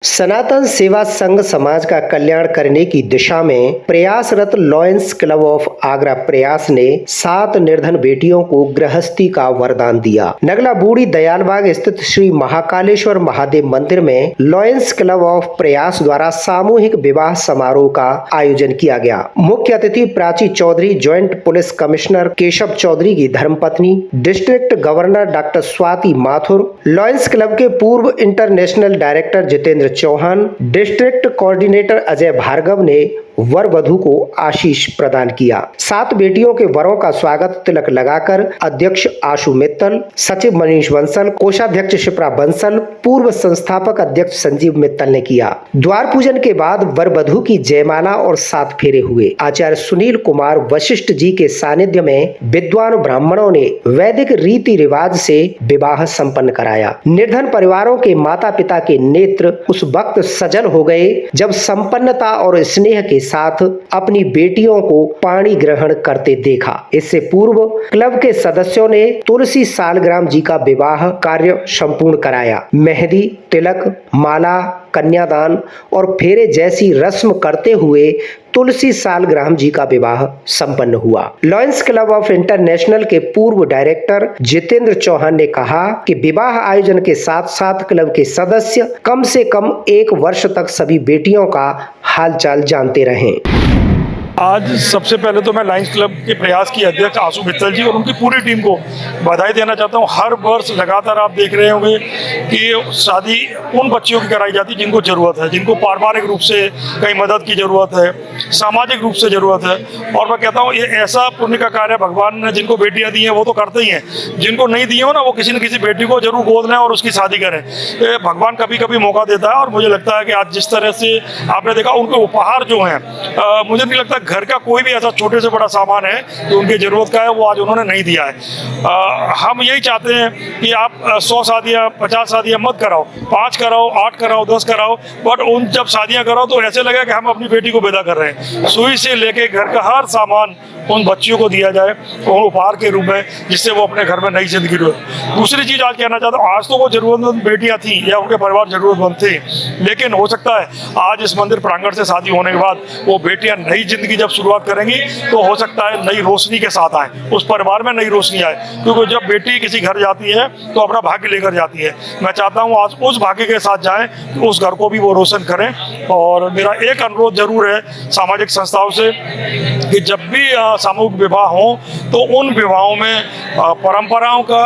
सनातन सेवा संघ समाज का कल्याण करने की दिशा में प्रयासरत लॉयंस क्लब ऑफ आगरा प्रयास ने 7 निर्धन बेटियों को गृहस्थी का वरदान दिया। नगला बूढ़ी दयालबाग स्थित श्री महाकालेश्वर महादेव मंदिर में लॉयंस क्लब ऑफ प्रयास द्वारा सामूहिक विवाह समारोह का आयोजन किया गया। मुख्य अतिथि Prachi Chaudhary, joint police commissioner Keshav Chaudhary की धर्मपत्नी, district governor doctor Swati Mathur, Lions club के पूर्व international director Jitendra Chauhan, district coordinator Ajay Bhargava ने वर वधू को आशीष प्रदान किया। 7 बेटियों के वरों का स्वागत तिलक लगाकर अध्यक्ष आशु मित्तल, सचिव मनीष बंसल, कोषाध्यक्ष शिप्रा बंसल, पूर्व संस्थापक अध्यक्ष संजीव मित्तल ने किया। द्वार पूजन के बाद वर वधू की जयमाला और 7 फेरे हुए। आचार्य सुनील कुमार वशिष्ठ जी के सानिध्य में विद्वान ब्राह्मणों ने वैदिक रीति रिवाज से विवाह संपन्न कराया। निर्धन परिवारों के माता पिता के नेत्र उस वक्त सजल हो गए जब संपन्नता और स्नेह के साथ अपनी बेटियों को पाणी ग्रहण करते देखा। इससे पूर्व क्लब के सदस्यों ने तुलसी सालग्राम जी का विवाह कार्य संपूर्ण कराया। मेहंदी, तिलक, माला, कन्यादान और फेरे जैसी रस्म करते हुए तुलसी सालग्राम जी का विवाह संपन्न हुआ। लॉयंस क्लब ऑफ इंटरनेशनल के पूर्व डायरेक्टर जितेंद्र चौहान ने कहा कि विवाह आयोजन के साथ साथ क्लब के सदस्य कम से कम 1 वर्ष तक सभी बेटियों का हालचाल जानते रहें। आज सबसे पहले तो मैं लायंस क्लब के प्रयास की अध्यक्ष आशु मित्तल जी और उनकी पूरी टीम को बधाई देना चाहता हूं। हर वर्ष लगातार आप देख रहे होंगे कि शादी उन बच्चियों की कराई जाती है जिनको ज़रूरत है, जिनको पारिवारिक रूप से कहीं मदद की ज़रूरत है, सामाजिक रूप से ज़रूरत है। और मैं कहता हूँ ये ऐसा पुण्य का कार्य भगवान ने जिनको बेटियाँ दी हैं वो तो करते ही हैं, जिनको नहीं दी हो ना वो किसी न किसी बेटी को जरूर गोद लें और उसकी शादी करें। भगवान कभी कभी मौका देता है और मुझे लगता है कि आज जिस तरह से आपने देखा उनके उपहार जो हैं, मुझे नहीं लगता घर का कोई भी ऐसा छोटे से बड़ा सामान है जो उनकी ज़रूरत का है वो आज उन्होंने नहीं दिया है। हम यही चाहते हैं कि आप 100 शादियाँ 50 शादियाँ मत कराओ, 5 कराओ, 8 कराओ, 10 कराओ, बट उन जब शादियाँ कराओ तो ऐसे लगे कि हम अपनी बेटी को विदा कर रहे हैं। सुई से लेके घर का हर सामान उन बच्चियों को दिया जाए और उपहार के रूप में, जिससे वो अपने घर में नई जिंदगी रहे। दूसरी चीज़ आज कहना चाहता हूँ, आज तो वो ज़रूरतमंद बेटियाँ थी या उनके परिवार ज़रूरतमंद थे, लेकिन हो सकता है आज इस मंदिर प्रांगण से शादी होने के बाद वो बेटियाँ नई जिंदगी जब शुरुआत करेंगी तो हो सकता है नई रोशनी के साथ आए, उस परिवार में नई रोशनी आए। क्योंकि जब बेटी किसी घर जाती है तो अपना भाग्य लेकर जाती है। मैं चाहता हूँ आज उस भाग्य के साथ जाएं कि उस घर को भी वो रोशन करें। और मेरा एक अनुरोध जरूर है सामाजिक संस्थाओं से कि जब भी सामूहिक विवाह हो तो उन विवाहों में परंपराओं का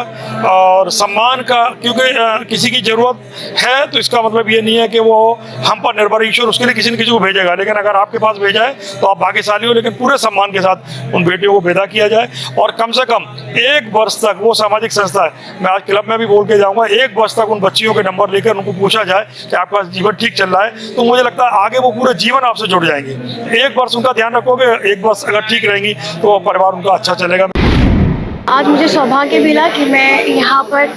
और सम्मान का, क्योंकि किसी की जरूरत है तो इसका मतलब ये नहीं है कि वो हम पर निर्भर, ईश्वर उसके लिए किसी न किसी को भेजेगा। लेकिन अगर आपके पास भेजा है तो आप भाग्यशाली हो। लेकिन पूरे सम्मान के साथ उन बेटियों को विदा किया जाए और कम से कम 1 वर्ष तक वो सामाजिक संस्था है, मैं आज क्लब में भी बोल के जाऊंगा, 1 वर्ष तक उन बच्चियों के नंबर लेकर उनको पूछा जाए कि आपका जीवन ठीक चल रहा है, तो मुझे लगता है आगे वो पूरे जीवन आपसे जुड़ जाएंगे। 1 वर्ष उनका ध्यान रखोगे, 1 वर्ष अगर ठीक रहेंगी तो परिवार उनका अच्छा चलेगा। आज मुझे सौभाग्य मिला कि मैं यहाँ पर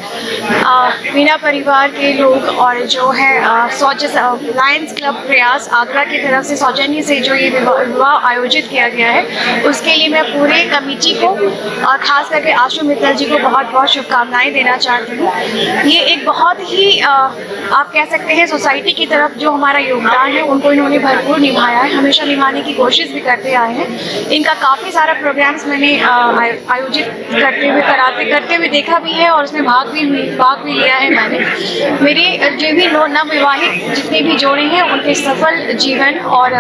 मीना परिवार के लोग और जो है लायंस क्लब प्रयास आगरा की तरफ से सौजन्य से जो ये विवाह आयोजित किया गया है उसके लिए मैं पूरे कमेटी को और ख़ास करके आशु मित्तल जी को बहुत बहुत शुभकामनाएं देना चाहती हूँ। ये एक बहुत ही आप कह सकते हैं सोसाइटी की तरफ जो हमारा योगदान है उनको इन्होंने भरपूर निभाया है, हमेशा निभाने की कोशिश भी करते आए हैं। इनका काफ़ी सारा प्रोग्राम्स मैंने आयोजित करते हुए देखा भी है और उसमें भाग भी लिया है मैंने। मेरे जो भी नवविवाहित जितने भी जोड़े हैं उनके सफल जीवन और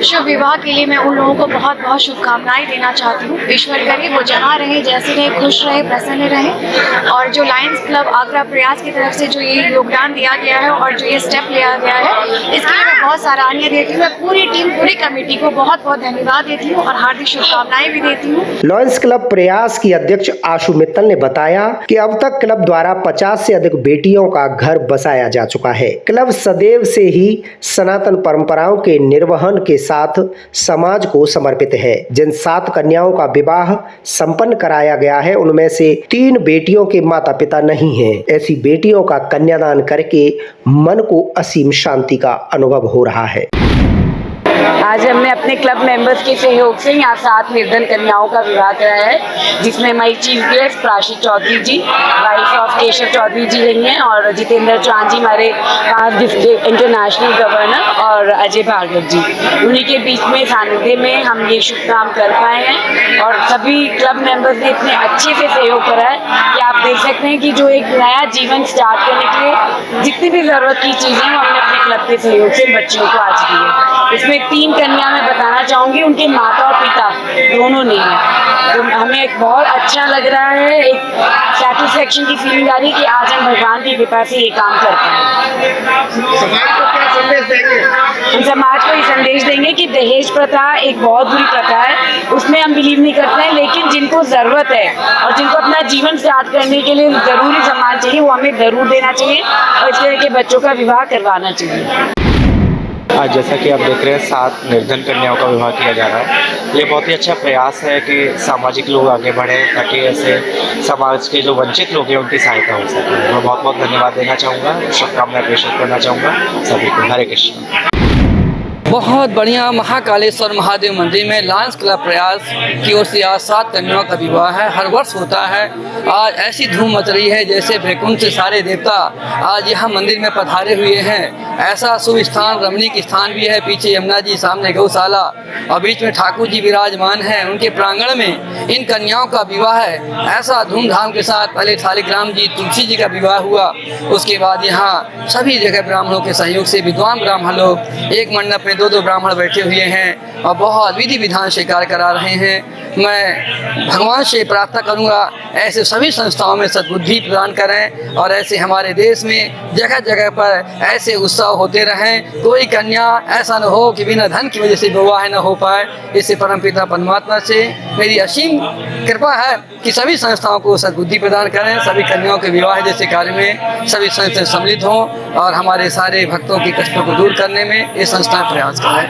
शुभ विवाह के लिए मैं उन लोगों को बहुत बहुत शुभकामनाएं देना चाहती हूँ। ईश्वर करे वो जहाँ रहे, जैसे रहे, खुश रहे, प्रसन्न रहे। और जो लायंस क्लब आगरा प्रयास की तरफ से जो ये योगदान दिया गया है और जो ये स्टेप लिया गया है इसके लिए मैं बहुत सराहनीय देती हूँ। मैं पूरी टीम, पूरी कमेटी को बहुत बहुत धन्यवाद देती हूँ और हार्दिक शुभकामनाएं भी देती हूँ। लॉयंस क्लब प्रयास की अध्यक्ष आशु मित्तल ने बताया कि अब तक क्लब द्वारा 50 से अधिक बेटियों का घर बसाया जा चुका है। क्लब सदैव से ही सनातन परंपराओं के निर्वहन के साथ समाज को समर्पित है। जिन 7 कन्याओं का विवाह संपन्न कराया गया है उनमें से 3 बेटियों के माता पिता नहीं हैं। ऐसी बेटियों का कन्यादान करके मन को असीम शांति का अनुभव हो रहा है। आज हमने अपने क्लब मेंबर्स के सहयोग से यहाँ 7 निर्धन कन्याओं का विवाह कराया है, जिसमें हमारी chief guest Prashi Chaudhary ji, wife of Keshav Chaudhary ji रही हैं, और जितेंद्र चौहान जी हमारे इंटरनेशनल गवर्नर, और अजय भार्गव जी। उन्हीं के बीच में सानिध्य में हम ये शुभ काम कर पाए हैं, और सभी क्लब मेंबर्स ने इतने अच्छे से सहयोग करा है कि आप देख सकते हैं कि जो एक नया जीवन स्टार्ट करने के लिए जितनी भी ज़रूरत की चीज़ें हैं वो हमने अपने क्लब के सहयोग से बच्चियों को आज दी है। इसमें 3 कन्या मैं बताना चाहूँगी, उनके माता और पिता दोनों नहीं हैं, तो हमें एक बहुत अच्छा लग रहा है, एक सेटिस्फेक्शन की फीलिंग आ रही है कि आज हम भगवान की कृपा से ये काम कर पाए। समाज को क्या संदेश देंगे? हम समाज को ये संदेश देंगे कि दहेज प्रथा एक बहुत बुरी प्रथा है, उसमें हम बिलीव नहीं करते हैं, लेकिन जिनको ज़रूरत है और जिनको अपना जीवन स्टार्ट करने के लिए ज़रूरी सामान चाहिए वो हमें ज़रूर देना चाहिए, और इस तरह के बच्चों का विवाह करवाना चाहिए। आज जैसा कि आप देख रहे हैं 7 निर्धन कन्याओं का विवाह किया जा रहा है। ये बहुत ही अच्छा प्रयास है कि सामाजिक लोग आगे बढ़ें ताकि ऐसे समाज के जो वंचित लोग हैं उनकी सहायता हो सके। मैं बहुत बहुत धन्यवाद देना चाहूँगा, शुभकामनाएं प्रेषित करना चाहूँगा सभी को। हरे कृष्ण। बहुत बढ़िया महाकालेश्वर महादेव मंदिर में लायंस क्लब प्रयास की ओर से आज 7 कन्याओं का विवाह है। हर वर्ष होता है। आज ऐसी धूम मच रही है जैसे वैकुंठ से सारे देवता आज यहाँ मंदिर में पधारे हुए हैं। ऐसा शुभ स्थान, रमणीक स्थान भी है। पीछे यमुना जी, सामने गौशाला और बीच में ठाकुर जी विराजमान हैं। उनके प्रांगण में इन कन्याओं का विवाह है। ऐसा धूमधाम के साथ पहले शालिग्राम जी, तुलसी जी का विवाह हुआ, उसके बाद यहाँ सभी जगह ब्राह्मणों के सहयोग से विद्वान ब्राह्मण लोग एक मंडप में 2-2 ब्राह्मण बैठे हुए हैं और बहुत विधि विधान से कार्य करा रहे हैं। मैं भगवान से प्रार्थना करूंगा ऐसे सभी संस्थाओं में सद्बुद्धि प्रदान करें और ऐसे हमारे देश में जगह जगह पर ऐसे उत्सव होते रहें। कोई कन्या ऐसा न हो कि बिना धन की वजह से विवाह न हो पाए। इससे परमपिता परमात्मा से मेरी असीम कृपा है कि सभी संस्थाओं को सद्बुद्धि प्रदान करें, सभी कन्याओं के विवाह जैसे कार्य में सभी संस्थाएं सम्मिलित हों और हमारे सारे भक्तों के कष्टों को दूर करने में ये संस्थाएं प्रयास करें।